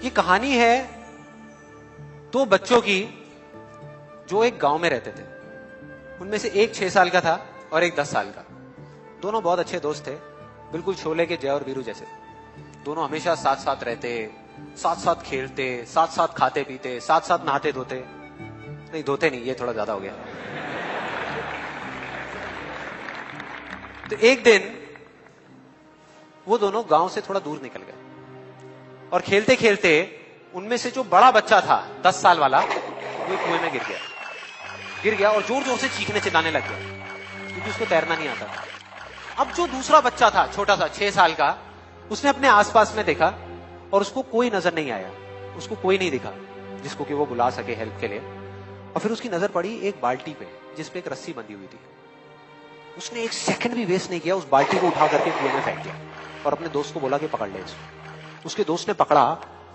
ये कहानी है दो बच्चों की जो एक गांव में रहते थे। उनमें से एक 6 साल का था और एक 10 साल का। दोनों बहुत अच्छे दोस्त थे, बिल्कुल शोले के जय और वीरू जैसे। दोनों हमेशा साथ साथ रहते, साथ साथ खेलते, साथ साथ खाते पीते, साथ साथ नहाते धोते। नहीं धोते नहीं, ये थोड़ा ज्यादा हो गया। तो एक दिन वो दोनों गांव से थोड़ा दूर निकल गए और खेलते खेलते उनमें से जो बड़ा बच्चा था 10 साल वाला, वो कुएं में गिर गया और जोर जोर से चीखने चिल्लाने लग गया क्योंकि उसको तैरना नहीं आता था। अब जो दूसरा बच्चा था छोटा सा 6 साल का, उसने अपने आसपास में देखा और उसको कोई नजर नहीं आया, उसको कोई नहीं दिखा जिसको कि वो बुला सके हेल्प के लिए। और फिर उसकी नजर पड़ी एक बाल्टी पे जिसपे एक रस्सी बंधी हुई थी। उसने एक सेकंड भी वेस्ट नहीं किया, उस बाल्टी को उठा करके कुएं में फेंक दिया और अपने दोस्त को बोला कि पकड़ ले इसको। उसके दोस्त ने पकड़ा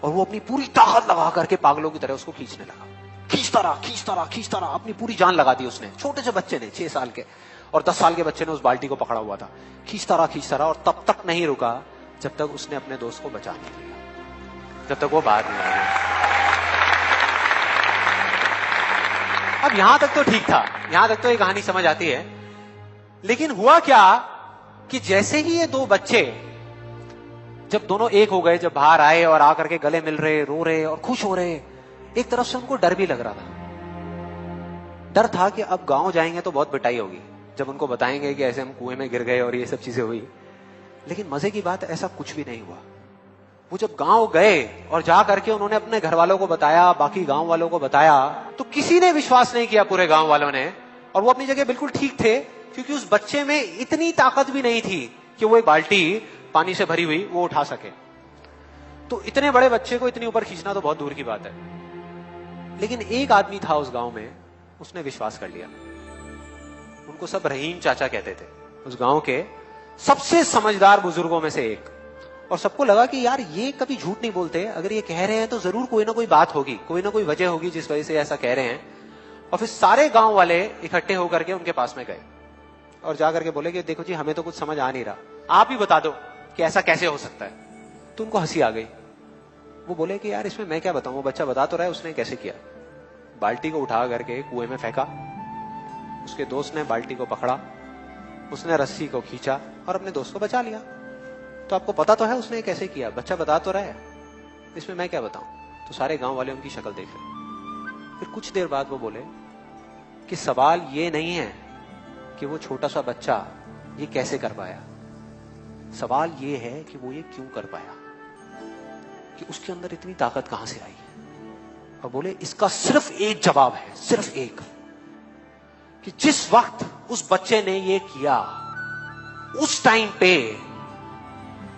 और वो अपनी पूरी ताकत लगा करके पागलों की तरह उसको खींचने लगा। खींचता रहा, अपनी पूरी जान लगा दी उसने। छोटे से बच्चे ने, 6 साल के और 10 साल के बच्चे ने उस बाल्टी को पकड़ा हुआ था। खींचता रहा और तब तक नहीं रुका जब तक उसने अपने दोस्त को बचा नहीं लिया, जब तक वो बाहर नहीं आया। अब यहां तक तो ठीक था, यहां तक तो ये कहानी समझ आती है। लेकिन हुआ क्या कि जैसे ही ये दो बच्चे जब दोनों एक हो गए, जब बाहर आए और आकर के गले मिल रहे, रो रहे और खुश हो रहे, एक तरफ से उनको डर भी लग रहा था। डर था कि अब गांव जाएंगे तो बहुत पिटाई होगी जब उनको बताएंगे कि ऐसे हम कुएं में गिर गए और ये सब चीजें हुई। लेकिन मजे की बात, ऐसा कुछ भी नहीं हुआ। वो जब गांव गए और जा करके उन्होंने अपने घर वालों को बताया, बाकी गांव वालों को बताया, तो किसी ने विश्वास नहीं किया, पूरे गांव वालों ने। और वो अपनी जगह बिल्कुल ठीक थे क्योंकि उस बच्चे में इतनी ताकत भी नहीं थी कि वो एक बाल्टी पानी से भरी हुई वो उठा सके। तो इतने बड़े बच्चे को इतनी ऊपर खींचना तो बहुत दूर की बात है। लेकिन एक आदमी था उस गांव में, उसने विश्वास कर लिया। उनको सब रहीम चाचा कहते थे, उस गांव के सबसे समझदार बुजुर्गों में से एक। और सबको लगा कि यार ये कभी झूठ नहीं बोलते, अगर ये कह रहे हैं तो जरूर कोई ना कोई बात होगी, कोई ना कोई वजह होगी जिस वजह से ऐसा कह रहे हैं। और फिर सारे गांव वाले इकट्ठे होकर के उनके पास में गए और जाकर के बोले कि देखो जी, हमें तो कुछ समझ आ नहीं रहा, आप ही बता दो कि ऐसा कैसे हो सकता है। तो उनको हंसी आ गई। वो बोले कि यार इसमें मैं क्या बताऊं, वो बच्चा बता तो रहा है उसने कैसे किया। बाल्टी को उठा करके कुएं में फेंका, उसके दोस्त ने बाल्टी को पकड़ा, उसने रस्सी को खींचा और अपने दोस्त को बचा लिया। तो आपको पता तो है उसने कैसे किया, बच्चा बता तो रहा है, इसमें मैं क्या बताऊं। तो सारे गांव वाले उनकी शक्ल देख रहे। फिर कुछ देर बाद वो बोले कि सवाल ये नहीं है कि वो छोटा सा बच्चा ये कैसे कर पाया, सवाल ये है कि वो ये क्यों कर पाया, कि उसके अंदर इतनी ताकत कहां से आई। और बोले इसका सिर्फ एक जवाब है, सिर्फ एक, कि जिस वक्त उस बच्चे ने ये किया, उस टाइम पे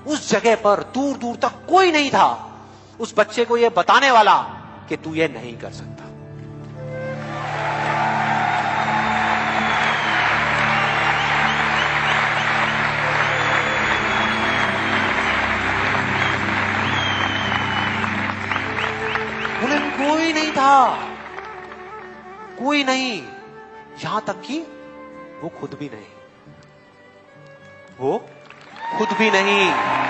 उस जगह पर दूर दूर तक कोई नहीं था उस बच्चे को ये बताने वाला कि तू ये नहीं कर सकता। बोले कोई नहीं था, कोई नहीं, यहां तक कि वो खुद भी नहीं, वो खुद भी नहीं।